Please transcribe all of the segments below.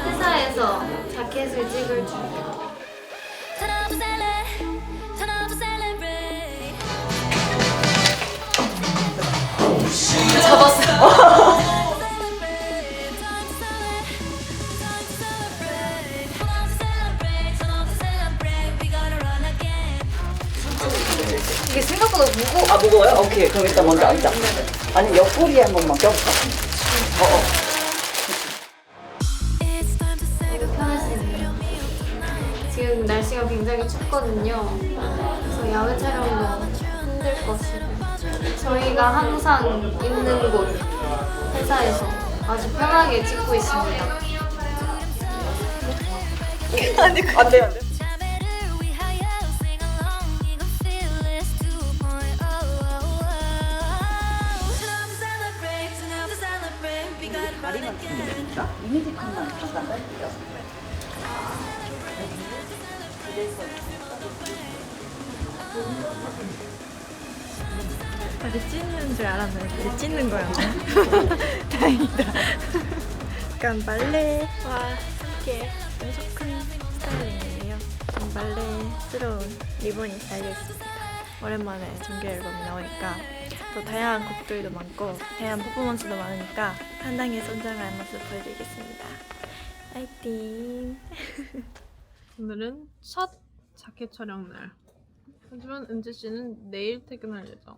회사에서 자켓을 찍을 중. 이게 생각보다 무거워요? 오케이, 그럼 일단 먼저 앉자. 아니, 옆구리에 한 번만 껴볼까? 지금 날씨가 굉장히 춥거든요. 그래서 야외 촬영도 힘들 것이고 저희가 항상 있는 곳 회사에서 아주 편하게 찍고 있습니다. 안 돼, 안 돼. 다리만 틀리니까 이미지 컷만 잠깐 딸게요. 다리 찢는 줄 알았는데 다리 찢는 거였네. 다행이다. 약간 발레와 함께 엄청 큰 스타일링이에요. 발레스러운 리본이 달려있습니다. 오랜만에 정규 앨범이 나오니까 또 다양한 곡들도 많고 다양한 퍼포먼스도 많으니까 상당히 선장한 모습 보여드리겠습니다. 파이팅! 오늘은 첫 자켓 촬영 날. 하지만 은지 씨는 내일 퇴근할 예정.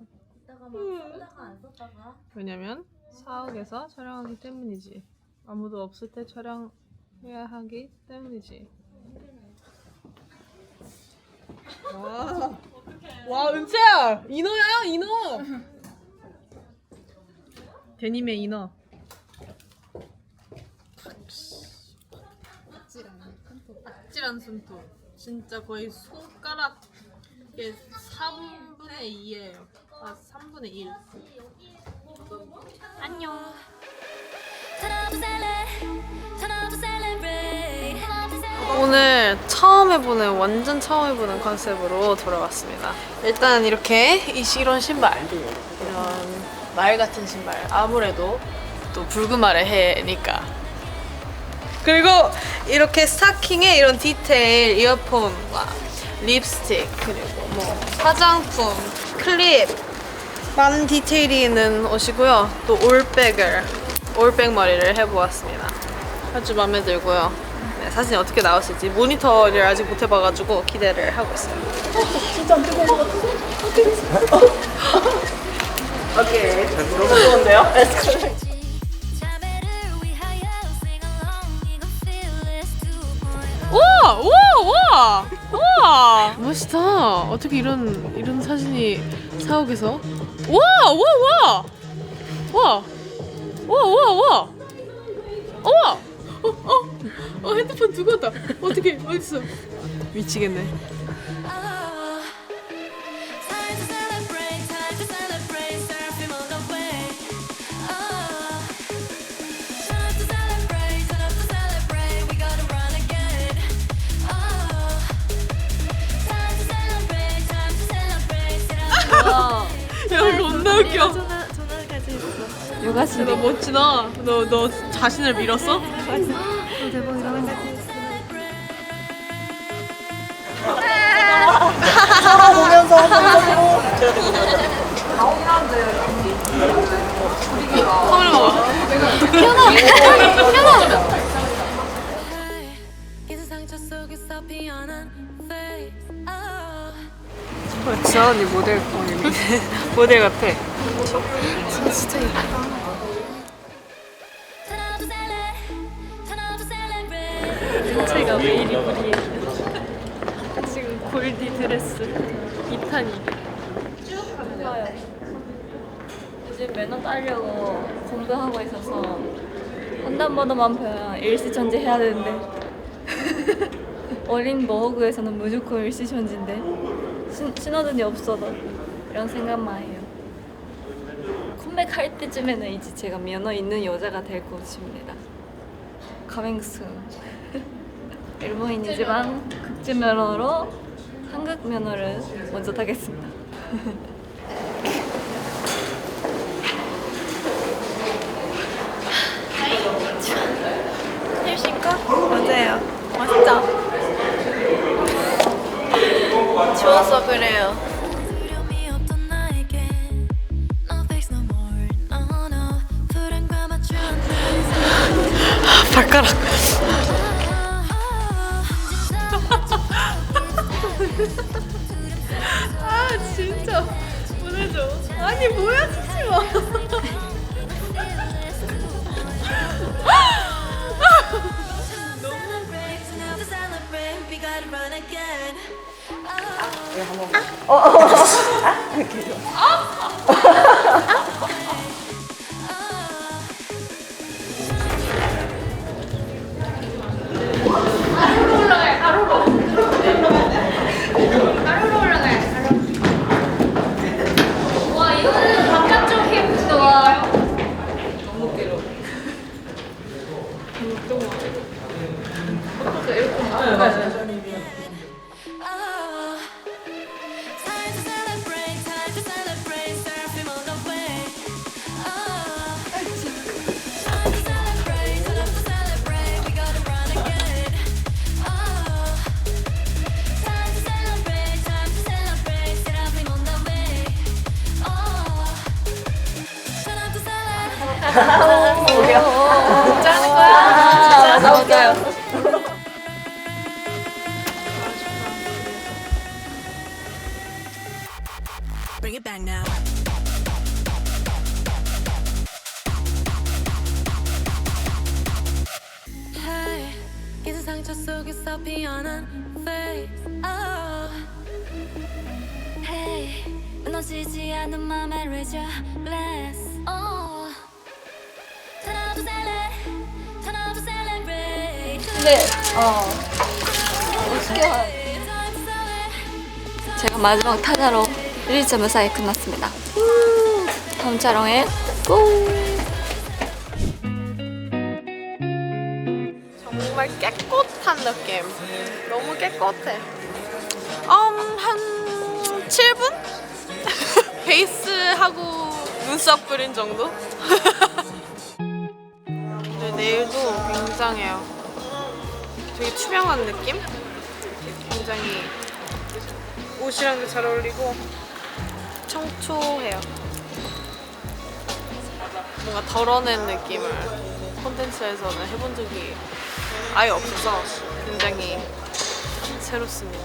왜냐면 사옥에서 촬영하기 때문이지. 아무도 없을 때 촬영해야 하기 때문이지. 와 은지야! 인어야 인어! 데님의 인어. 아찔한 손톱. 진짜 거의 손가락의 3분의 2예요. 아 3분의 1. 안녕. 오늘 완전 처음 해보는 컨셉으로 돌아왔습니다. 일단 이렇게 이런 신발, 이런 말 같은 신발, 아무래도 또 불금아래 해니까. 그리고 이렇게 스타킹에 이런 디테일, 이어폰과 립스틱, 그리고 뭐 화장품, 클립, 많은 디테일이 있는 옷이고요. 또 올백 머리를 해보았습니다. 아주 마음에 들고요. 네, 사진이 어떻게 나왔을지 모니터를 아직 못 해봐가지고 기대를 하고 있습니다. 진짜 안 뜨거운 것 같아. 오케이, 너무 좋은데요? 우와! 우와! 우와! 멋있다. 어떻게 이런 사진이 사옥에서? 우와! 우와! 우와! 우와! 우와! 우와! 우와! 우와! 핸드폰 두고 왔다. 어떻게 어딨어? 미치겠네. 야, 겁나 웃겨. 전화까지 했어. 요가씨 너 멋지다. 너 자신을 밀었어? 보면서 카메라 봐봐. 지아 언니 모델 같아. 진짜 예쁘다. 은채가 왜 이리 우리 지금 골디 드레스 2탄이 요즘 매너 따려고 공부하고 있어서 횡단보도만 보면 일시천지 해야 되는데 어린 머허구에서는 무조건 일시천지인데 신호등이 없어도 이런 생각만 해요. 컴백할 때쯤에는 이제 제가 면허 있는 여자가 될 것입니다. Coming soon. 일본인이지만 국제 면허로 한국 면허를 먼저 타겠습니다. 좋아서 그래요. 두려움이 없던 나에게 No thanks no more no no 불안과 맞추는 발가락. 아 진짜 보내줘. 아니 뭐야 치지 마. Now to celebrate we gotta run again 와 이거는 바깥쪽이 좋아. Oh, time to celebrate, surfing on the way. Oh, time to celebrate, we gotta run again. Oh, time to celebrate, surfing on the way. Oh, time to celebrate. 짜는 거야? 맞아요. Bring it back now. Hey, 이제 상처 속에서 피어난 face. Oh. Hey, 무너지지 않는 맘에 raise your glass. Oh. Turn up to celebrate, turn up to celebrate. 근데 제가 마지막 타자로 1점 사이 끝났습니다. 다음 촬영에 고! 정말 깨끗한 느낌. 너무 깨끗해. 한 7분? 베이스하고 눈썹 그린 정도? 근데 내일도 굉장해요. 되게 투명한 느낌? 굉장히 옷이랑도 잘 어울리고 청초해요. 뭔가 덜어낸 느낌을 콘텐츠에서는 해본 적이 아예 없어서 굉장히 새롭습니다.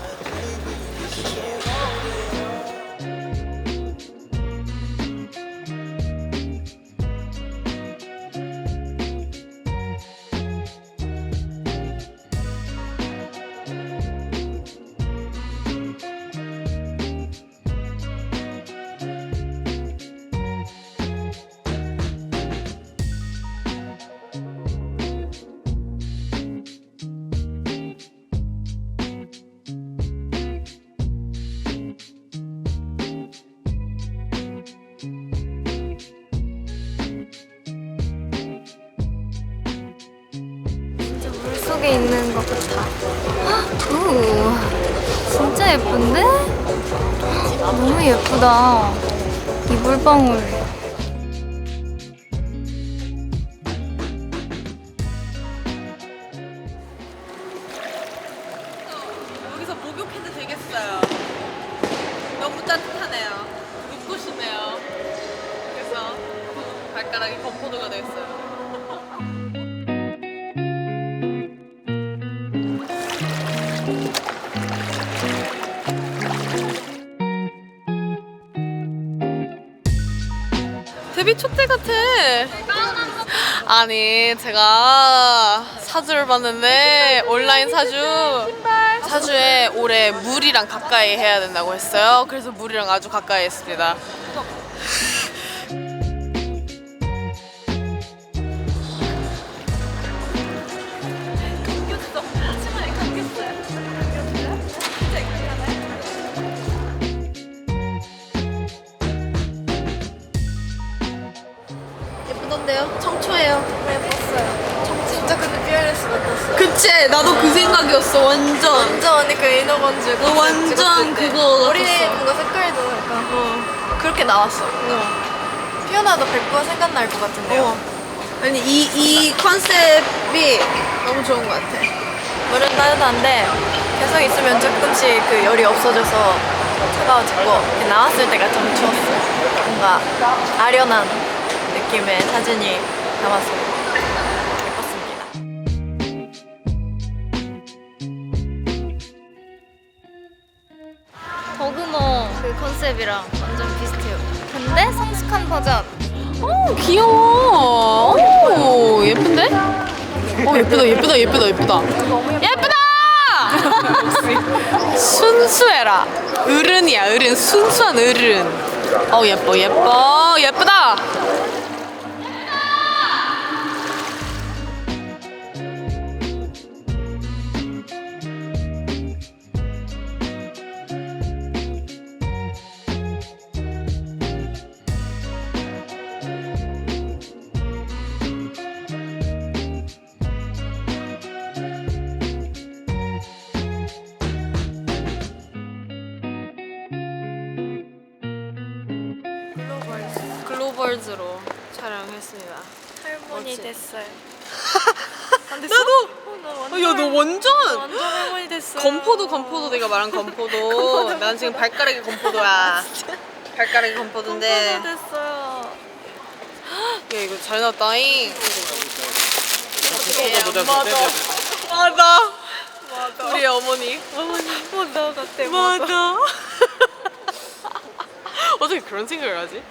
물속에 있는 것 같아. 오, 진짜 예쁜데? 너무 예쁘다. 이 물방울. 여기서 목욕해도 되겠어요. 너무 따뜻하네요. 눈꽃이네요. 그래서 발가락이 건포도가 됐어요. 데뷔 초대 같아. 아니 제가 사주를 봤는데 온라인 사주에 올해 물이랑 가까이 해야 된다고 했어요. 그래서 물이랑 아주 가까이 했습니다. 예쁘던데요? 청초해요. 예뻤어요. 진짜 근데 피어레스 같았어요. 그치? 나도 그 생각이었어. 완전 언니 그 인어건즈 완전 그거 머리 같았어. 뭔가 색깔도 약간 그렇게 나왔어. 피어나도 100% 생각날 것 같은데요. 아니 이 컨셉이 너무 좋은 것 같아. 물은 따뜻한데 계속 있으면 조금씩 그 열이 없어져서 차가워지고 이렇게 나왔을 때가 좀 추웠어요. 뭔가 아련한 느낌의 사진이 남았어요. 예뻤습니다. 버그모 그 컨셉이랑 완전 비슷해요. 근데 성숙한 버전. 오 귀여워. 오 예쁜데? 예쁘다 예쁘다 예쁘다 예쁘다 예쁘다. 순수해라. 어른이야 어른. 순수한 어른. 예뻐 예뻐 예쁘다. 글로벌즈로 촬영했습니다. 할머니 멋지. 됐어요. 나도. 야 너 완전 완전 할머니 됐어요. 건포도 내가 말한 건포도. 난 지금 발가락이 건포도야. 발가락이 건포도인데. 됐어요. 야 이거 잘 나왔다잉. 맞아. 맞아. 우리 어머니. 맞아 같아. 맞아. 어떻게 그런 생각을 하지?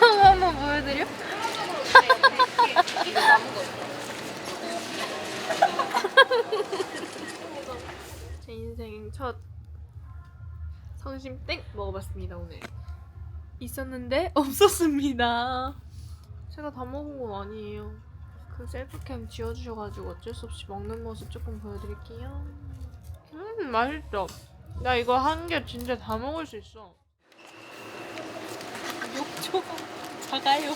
한번 보여드려? 제 인생 첫 성심 땡 먹어봤습니다 오늘. 있었는데 없었습니다. 제가 다 먹은 건 아니에요. 그 셀프캠 지워주셔가지고 어쩔 수 없이 먹는 모습 조금 보여드릴게요. 맛있어. 나 이거 한 개 진짜 다 먹을 수 있어. 욕조 작아요.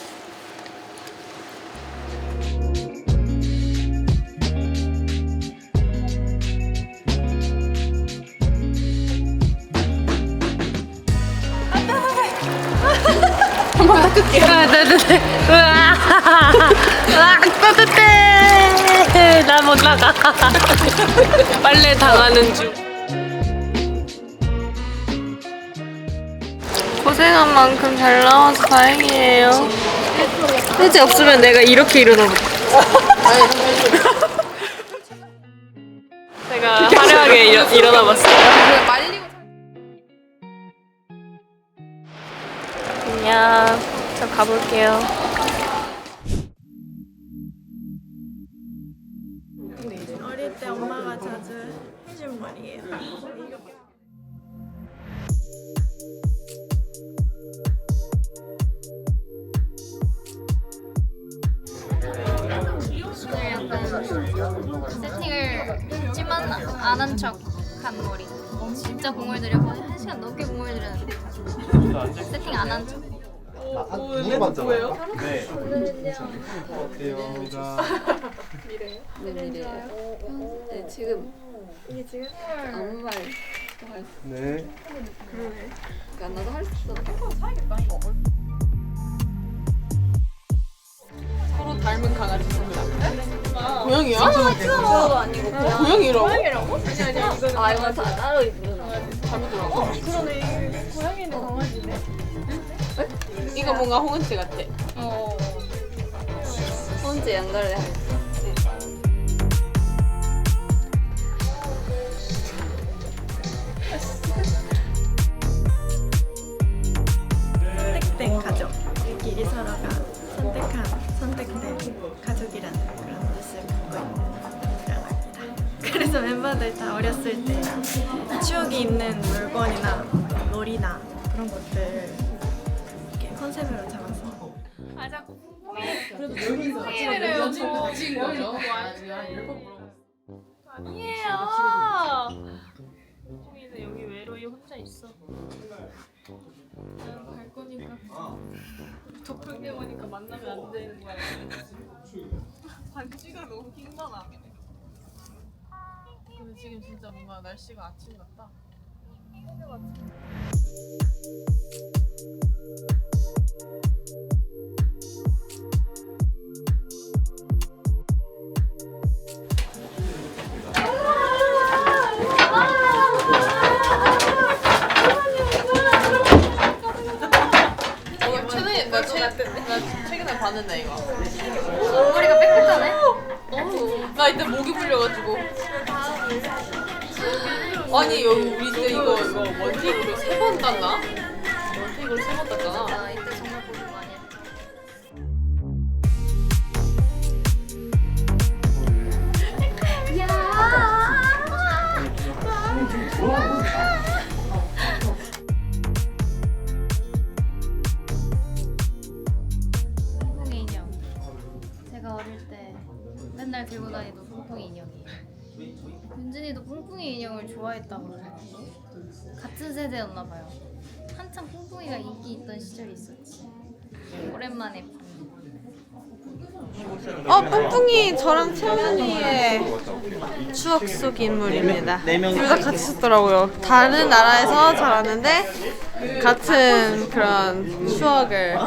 따뜻해. 으아, 따뜻해. 나 못 나가. 빨래 당하는 중. 고생한 만큼 잘 나와서 다행이에요. 휴지 없으면 내가 이렇게 일어나고. 제가 화려하게 일어나봤어요. 안녕. 저 가볼게요. 어릴 때 엄마가 자주 해준 말이에요. 오늘 약간 세팅을 했지만 안 한 척 한 머리. 진짜 공을 들여서 1시간 넘게 공을 들였는데 세팅 안 한 척. 물어봤잖아요. 네. 네, 지금 아무 말 네. 그러니까 나도 할 수 있어. 서로 닮은 강아지 있습니다. 고양이야? 저도 아니고 그냥. 고양이라고? 아니 이건 다 따로 입는. 잘못더라고. 그러네. 고양이는 강아지네. 이거 뭔가 홍은채 같아. 혼자 양갈래. 선택된 가족끼리 서로가 선택된 가족이라는 그런 뜻을 갖고 있는 드라마입니다. 그래서 멤버들 다 어렸을 때 추억이 있는 물건이나 놀이나 그런 것들 이렇게 컨셉으로 잡아서 아니에요. 송이는 여기 외로이 혼자 있어. 나는 갈 거니까. 도플갱 오니까 만나면 안 되는 거야. 반지가 너무 힘들어. 근데 지금 진짜 뭔가 날씨가 아침 같다. 나 최근에 봤는데 이거. 머리가 빽빽하네. 나 이때 목이 풀려가지고. 아니 여기 우리 때 이거 원테이크로 3번 땄나? 원테이크로 3번 땄잖아. 나 이때 정말 고생 많이 했어. 퐁퐁이 인형. 제가 어릴 때 맨날 들고 다니던 퐁퐁이 인형이에요. 윤진이도 퐁퐁이 인형을 좋아했다고 그러는데 같은 세대였나 봐요. 한창 퐁퐁이가 인기 있던 시절이 있었지. 오랜만에 봤는데. 뽕뽕이 저랑 채원이의 추억 속 인물입니다. 둘 다 같이 있었더라고요. 다른 나라에서 자랐는데 같은 그런 추억을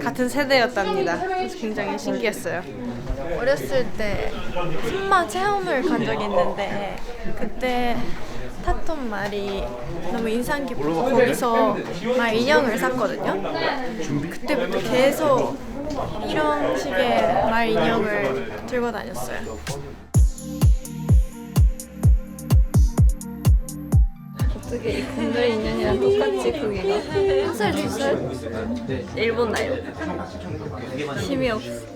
같은 세대였답니다. 그래서 굉장히 신기했어요. 어렸을 때 승마 체험을 간 적이 있는데 그때 탔던 말이 너무 인상 깊어서 거기서 말 인형을 샀거든요. 그때부터 계속 이런 식의 말 인형을 들고 다녔어요. 어떻게 이 공들 인연이랑 똑같이 그게 한 살, 2살? 일본 나이. 힘이 없어.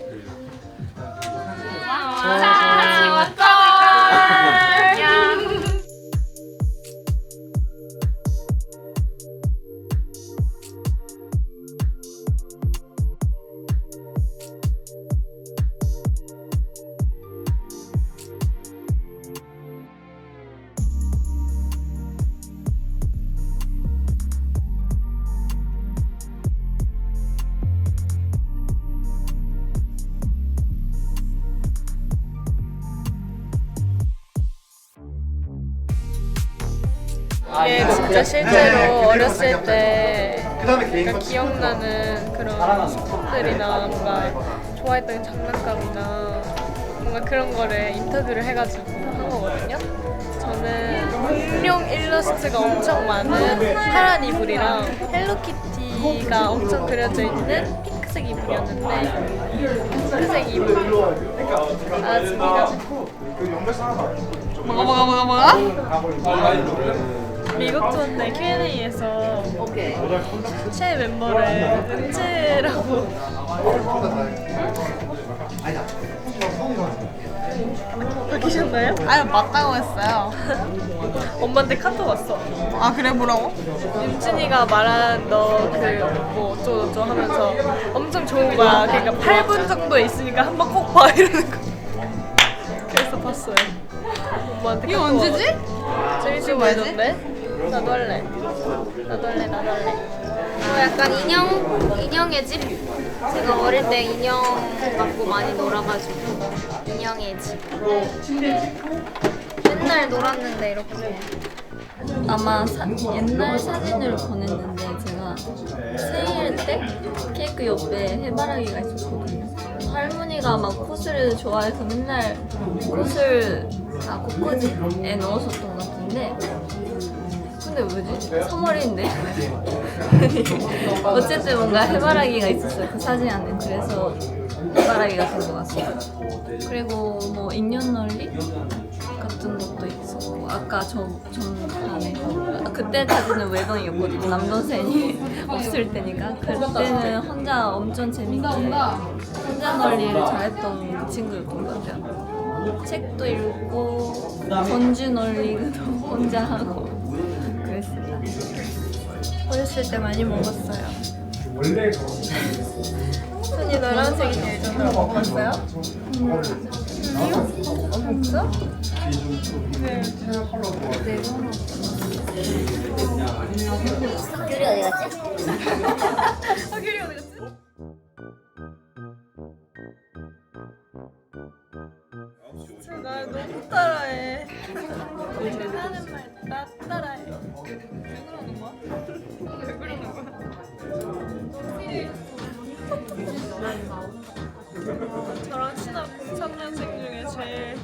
이게 진짜 실제로 어렸을 때 그다음에 개인 기억나는 그런 소품들이나 뭔가 좋아했던 장난감이나 뭔가 그런 거를 인터뷰를 해가지고 한 거거든요. 저는 공룡 일러스트가 엄청 많은 파란 이불이랑 헬로키티가 엄청 그려져 있는 핑크색 이불이었는데 핑크색 이불 아직이라 뭐가? 미국 투어 때 Q&A에서 최 멤버를 은채라고 바뀌셨나요? 아니 맞다고 했어요. 엄마한테 카톡 왔어. 아 그래 뭐라고? 윤진이가 말한 너 그 뭐 어쩌고저쩌고 하면서 엄청 좋은 거야. 그러니까 8분 정도에 있으니까 한번 꼭 봐 이러는 거. 그래서 봤어요. 엄마한테 이거 카톡 언제지? 와서. 재밌어 보이던데? 나도 할래. 나도 할래. 약간 인형의 집? 제가 어릴 때 인형 갖고 많이 놀아가지고 인형의 집. 맨날 놀았는데 이렇게 아마 옛날 사진을 보냈는데 제가 생일 때 케이크 옆에 해바라기가 있었거든요. 할머니가 막 코스를 좋아해서 맨날 꽃을 꽃꽂이에 넣으셨던 것 같은데 근데 뭐지? 3월인데 어쨌든 뭔가 해바라기가 있었어요 그 사진 안에. 그래서 해바라기가 된 것 같아요. 그리고 뭐 인연놀이 같은 것도 있었고 아까 전판에 그때 사진은 외동이었거든요. 남동생이 없을 때니까. 그때는 혼자 엄청 재밌게 혼자 놀이를 잘했던 친구였던 것 같아요. 책도 읽고 건주 놀이도 혼자 하고 그랬습니다. 어렸을 때 많이 먹었어요. 손이 노란색이 제일 좋다고 먹었어요? 없어? 귤이 어디 갔지? 날 너무 따라해. 하는 말 다 따라해. 왜 그러는 거야? 왜 그러는 거야? 저랑 친한 03년생 중에 제일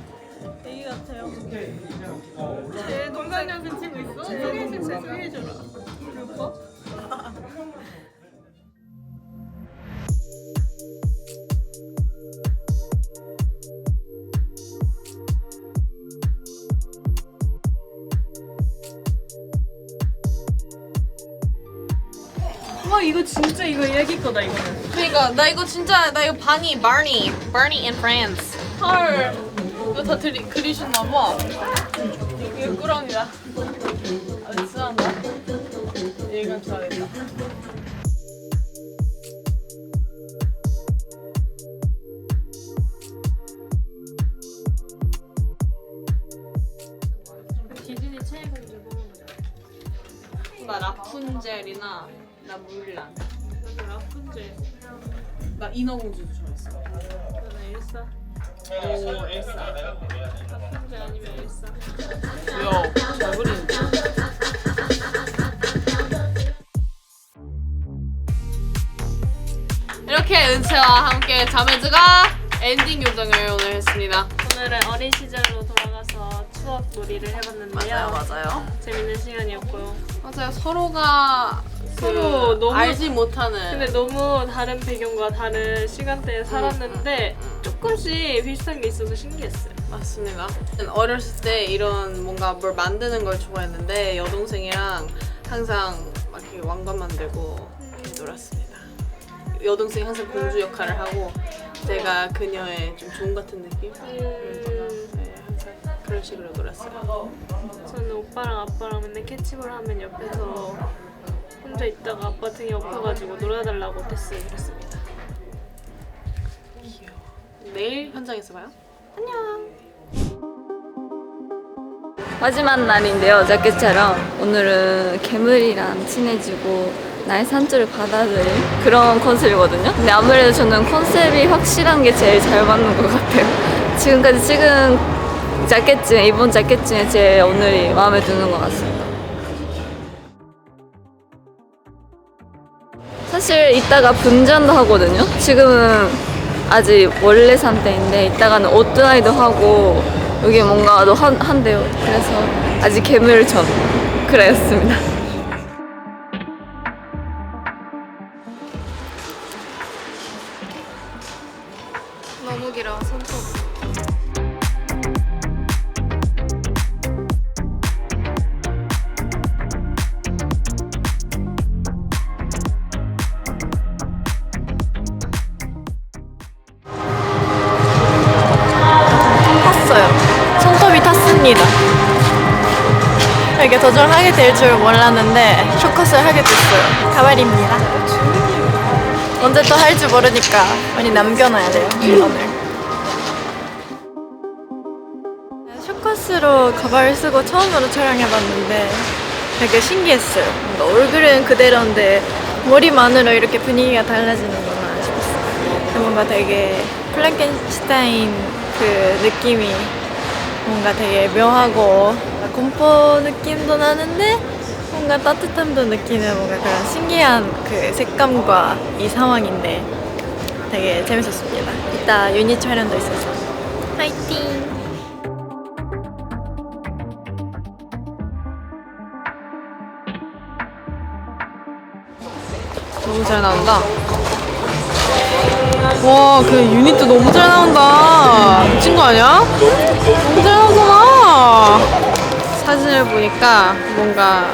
애기 같아요. 제일 동갑년생 친구 있어? 소개해줘라. 오빠? 와 이거 진짜 이거 얘기 거다 이거는. 그러니까 나 이거 진짜 나 이거 Barney in France. 헐. 이거 다 그리셨나 봐. 이거 꾸러미다. 아, 쓰한다. 얘가 좋아했다. 디즈니 최애공주고 나 라푼젤이나 나 물란. 나도 라푼젤. 나 인어공주도 좋아했어. 나는 엘사. 오 엘사. 라푼젤 아니면 엘사. 야, 잘 그리는데. 이렇게 은채와 함께 자매즈가 엔딩 요정을 오늘 했습니다. 오늘은 어린 시절로 돌아가서 추억 놀이를 해봤는데요. 맞아요. 재밌는 시간이었고요. 맞아요. 서로가 서로 너무 알지 못하는. 근데 너무 다른 배경과 다른 시간대에 살았는데 조금씩 비슷한 게 있어서 신기했어요. 맞습니다. 어렸을 때 이런 뭔가 뭘 만드는 걸 좋아했는데 여동생이랑 항상 막 이렇게 왕관 만들고 이렇게 놀았습니다. 여동생이 항상 공주 역할을 하고 제가 그녀의 좀 종 같은 느낌? 네, 항상 그런 식으로 놀았어요. 저는 오빠랑 아빠랑 맨날 캐치볼 하면 옆에서 혼자 있다가 아빠 등에 엎어가지고 놀아달라고 패스 그랬습니다. 내일 현장에서 봐요. 마지막 날인데요. 어저께처럼 오늘은 괴물이랑 친해지고 나의 산조를 받아들인 그런 컨셉이거든요. 근데 아무래도 저는 컨셉이 확실한 게 제일 잘 맞는 것 같아요. 지금까지 찍은 자켓 중에 이번 자켓 중에 제일 오늘이 마음에 드는 것 같습니다. 사실 이따가 분전도 하거든요. 지금은 아직 원래 상태인데 이따가는 옷드라이도 하고 여기 뭔가 더 한대요. 그래서 아직 괴물 전 그랬습니다. 너무 길어 손톱. 탔어요. 손톱이 탔습니다. 이렇게 도전하게 될 줄 몰랐는데 쇼컷을 하게 됐어요. 가발입니다. 언제 또 할 줄 모르니까 많이 남겨놔야 돼요. 오늘. 쇼컷으로 가발을 쓰고 처음으로 촬영해봤는데 되게 신기했어요. 뭔가 얼굴은 그대로인데 머리만으로 이렇게 분위기가 달라지는구나 싶었어요. 뭔가 되게 프랑켄슈타인 그 느낌이 뭔가 되게 묘하고 공포 느낌도 나는데 뭔가 따뜻함도 느끼는 뭔가 그런 신기한 그 색감과 이 상황인데 되게 재밌었습니다. 이따 유닛 촬영도 있어서 파이팅! 너무 잘 나온다. 와, 그 유닛도 너무 잘 나온다. 미친 거 아니야? 너무 잘 나오잖아. 사진을 보니까 뭔가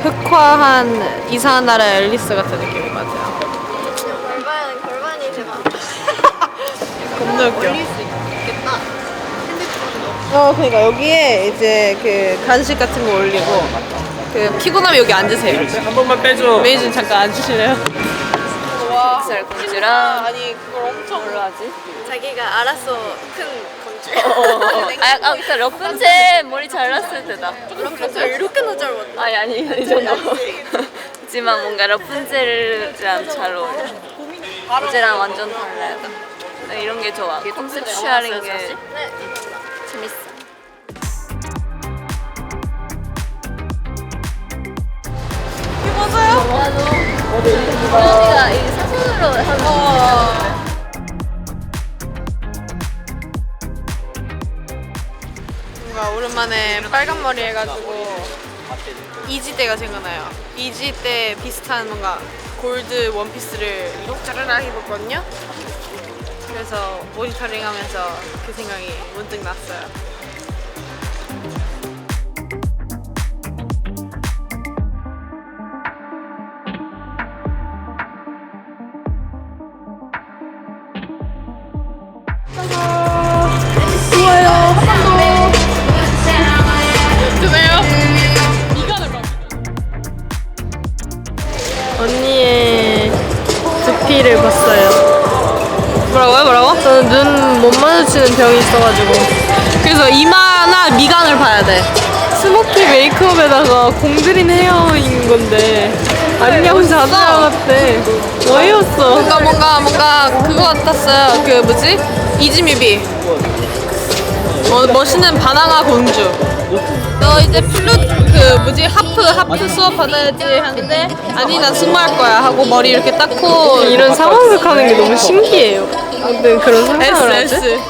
흑화한 이상한 나라의 앨리스 같은 느낌인 것 같아요. 골반이 제가 겁나 웃겨. 그러니까 여기에 이제 그 간식 같은 거 올리고 그 피곤하면 여기 앉으세요. 한 번만 빼줘. 메이준 잠깐 앉으실래요? 살 공주랑 아니 그걸 엄청 뭘로 하지? 자기가 알아서 큰 공주. 아까 러푼젤 머리 잘랐을 때다. 러푼젤 이렇게나 짧았나? 아니 이 정도. 하지만 뭔가 러푼젤이랑 잘 어울려. 어제랑 완전 달라요. 나 이런 게 좋아. 컨셉슈얼인 게 재밌어. 언니가 이 사선으로 하는 뭔가 오랜만에 빨간 머리 해가지고 이지때가 생각나요. 이지때 비슷한 뭔가 골드 원피스를 짜르르 입었거든요. 그래서 모니터링 하면서 그 생각이 문득 났어요. 언니의 두피를 봤어요. 뭐라고요? 저는 눈 못 마주치는 병이 있어가지고 그래서 이마나 미간을 봐야 돼. 스모키 메이크업에다가 공들인 헤어인 건데 안녕 자두야 같대. 어이없어. 뭔가 그거 같았어요. 그 뭐지? 이지뮤비. 멋있는 바나나 공주. 너 이제 플룻 그 뭐지 하프 수업 받아야지 하는데 아니 난 승마할 거야 하고 머리 이렇게 닦고 이런 상황극 하는 게 너무 신기해요. 근데 그런 상상을 하지?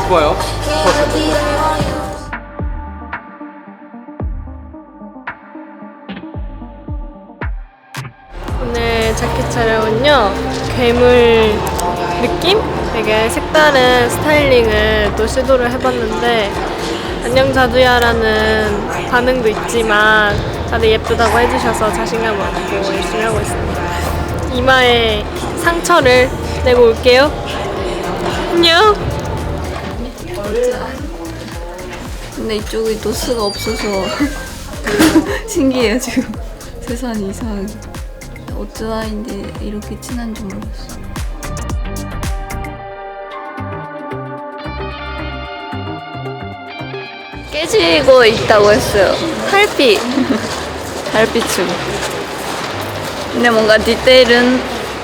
좋아요. 오늘 자켓 촬영은요 괴물 느낌? 되게 색다른 스타일링을 또 시도를 해봤는데 안녕 자두야라는 반응도 있지만 다들 예쁘다고 해주셔서 자신감 얻고 열심히 하고 있습니다. 이마에 상처를 내고 올게요. 안녕. 근데 이쪽이 노스가 없어서 신기해요 지금. 세상이 이상하게. 오즈아인데 이렇게 친한 줄 몰랐어. 깨지고 있다고 했어요. 달빛으로. 근데 뭔가 디테일은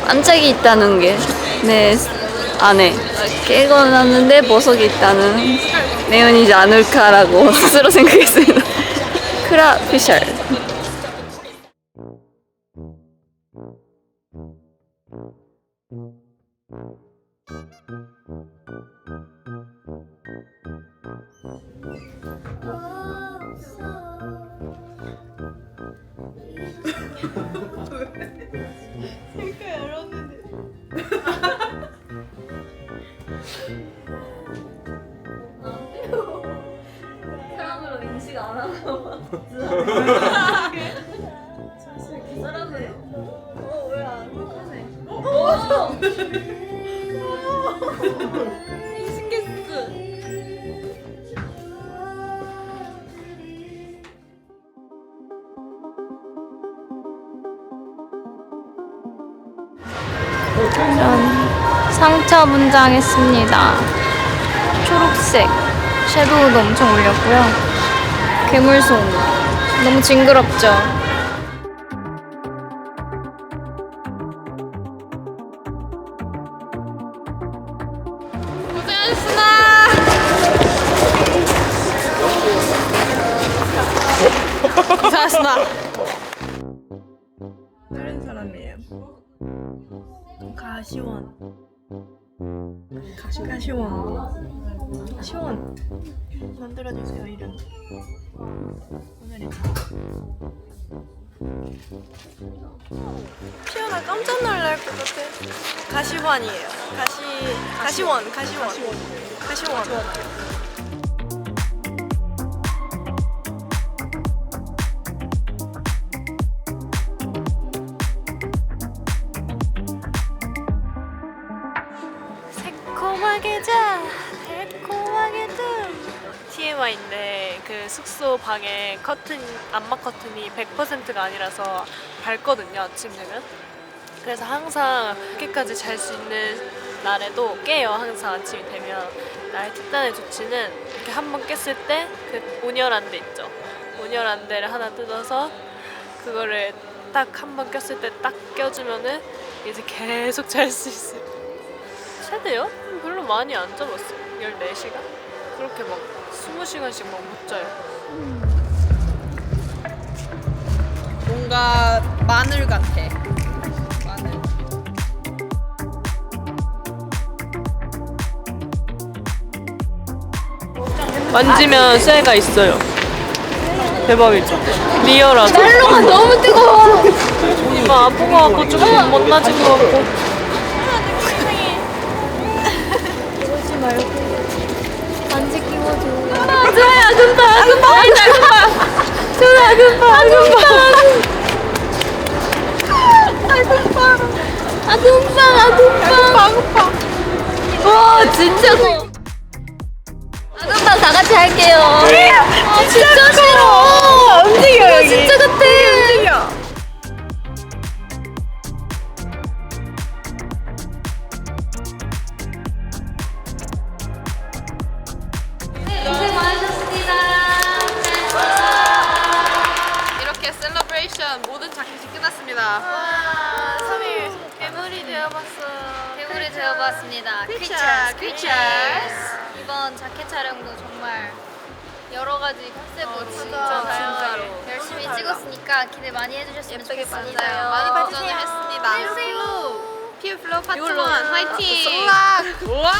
반짝이 있다는 게 내 안에 깨고 났는데 보석이 있다는 내용이지 않을까라고 스스로 생각했습니다. 크라 피셜. 사람으로 인식 안 하나 봐. 사람을 왜 안 하네? 인식했어. 상처 분장했습니다. 초록색 섀도우도 엄청 올렸고요. 괴물손 너무 징그럽죠? 고생하셨습니다. 고맙습니다. 다른 사람이에요. 가시원. 시원. 만들어주세요 이름. 오늘의 피어나 깜짝 놀랄 것 같아. 가시원이에요. 가시원. 새콤하게 자, 달콤하게 뜸. TMI인데 그 숙소 방에 암막 커튼이 100%가 아니라서 밝거든요, 아침 되면. 그래서 항상 늦게까지 잘 수 있는 날에도 깨요. 항상 아침이 되면. 나의 특단의 조치는 이렇게 한 번 깼을 때 그 온열안대 있죠. 온열안대를 하나 뜯어서 그거를 딱 한 번 꼈을 때 딱 껴주면은 이제 계속 잘 수 있어요. 최대요? 별로 많이 안 잡았어요. 14시간? 그렇게 막 20시간씩 막 못 자요. 뭔가 마늘 같아. 마늘. 만지면 쇠가 있어요. 대박이죠? 리얼하죠? 멜로가 너무 뜨거워. 이마 아픈 거 같고 조금 못 나진 거 같고. 반지 끼워줘. 와 진짜 아금방 다 같이 할게요. 아 진짜 싫어. 움직여 여기. 진짜 같아. 움직여. 고생 많으셨습니다. 이렇게 셀러브레이션 모든 자켓이 끝났습니다. 3일 괴물이 되어봤어. 개구리 되어봤습니다. 퀴처스. 이번 자켓 촬영도 정말 여러 가지 컨셉으로 진짜 다양하게 열심히 찍었으니까 기대 많이 해주셨으면 좋겠습니다. 맞아요. 많이 봐주세요. 했습니다. 해주세요. 피어 플로우 파트 1 이걸로. 화이팅! 우와!